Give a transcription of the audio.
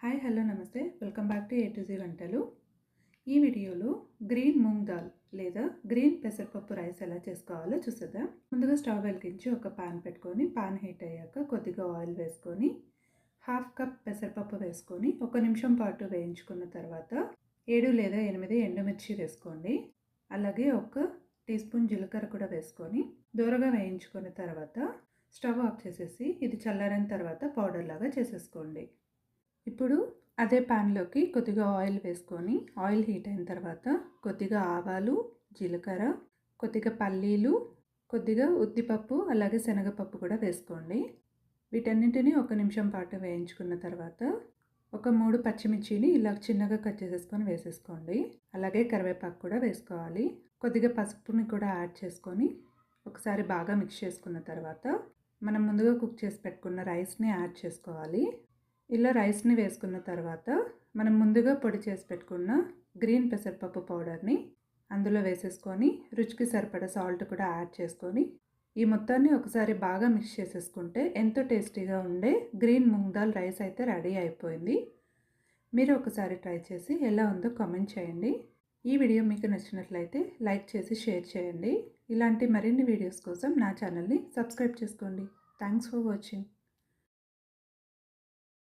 Hi hello నమస్తే welcome back to A to Z వంటలు. ఈ వీడియోలో గ్రీన్ మూంగ్ దాల్ లేదా గ్రీన్ పెసరపప్పు రైస్ ఎలా చేసుకోవాలో చూసేద్దాం. ముందుగా స్టవ్ వెలిగించి ఒక పాన్ పెట్టుకొని పాన్ హీట్ అయ్యాక కొద్దిగా ఆయిల్ వేసుకొని హాఫ్ కప్ పెసరపప్పు వేసుకొని 1 నిమిషం పాటు వేయించుకున్న తర్వాత 7 లేదా 8 ఎండుమిర్చి వేసుకోండి. అలాగే 1 టీ స్పూన్ జీలకర్ర కూడా వేసుకొని దూరగా వేయించుకున్న తర్వాత స్టవ్ ఆఫ్ చేసేసి ఇది చల్లారిన తర్వాత పౌడర్ లాగా చేసేసుకోండి. ఇప్పుడు అదే ప్యాన్లోకి కొద్దిగా ఆయిల్ వేసుకొని ఆయిల్ హీట్ అయిన తర్వాత కొద్దిగా ఆవాలు, జీలకర్ర, కొద్దిగా పల్లీలు, కొద్దిగా ఉద్దిపప్పు అలాగే శనగపప్పు కూడా వేసుకోండి. వీటన్నింటినీ 1 నిమిషం పాటు వేయించుకున్న తర్వాత ఒక 3 పచ్చిమిర్చిని ఇలా చిన్నగా కట్ చేసేసుకొని వేసేసుకోండి. అలాగే కరివేపాకు కూడా వేసుకోవాలి. కొద్దిగా పసుపుని కూడా యాడ్ చేసుకొని ఒకసారి బాగా మిక్స్ చేసుకున్న తర్వాత మనం ముందుగా కుక్ చేసి పెట్టుకున్న రైస్ని యాడ్ చేసుకోవాలి. ఇలా రైస్ని వేసుకున్న తర్వాత మనం ముందుగా పొడి చేసి పెట్టుకున్న గ్రీన్ పెసరపప్పు పౌడర్ని అందులో వేసేసుకొని రుచికి సరిపడా సాల్ట్ కూడా యాడ్ చేసుకొని ఈ మొత్తాన్ని ఒకసారి బాగా మిక్స్ చేసేసుకుంటే ఎంతో టేస్టీగా ఉండే గ్రీన్ మూంగ్ దాల్ రైస్ అయితే రెడీ అయిపోయింది. మీరు ఒకసారి ట్రై చేసి ఎలా ఉందో కామెంట్ చేయండి. ఈ వీడియో మీకు నచ్చినట్లయితే లైక్ చేసి షేర్ చేయండి. ఇలాంటి మరిన్ని వీడియోస్ కోసం నా ఛానల్ని సబ్స్క్రైబ్ చేసుకోండి. Thanks for watching.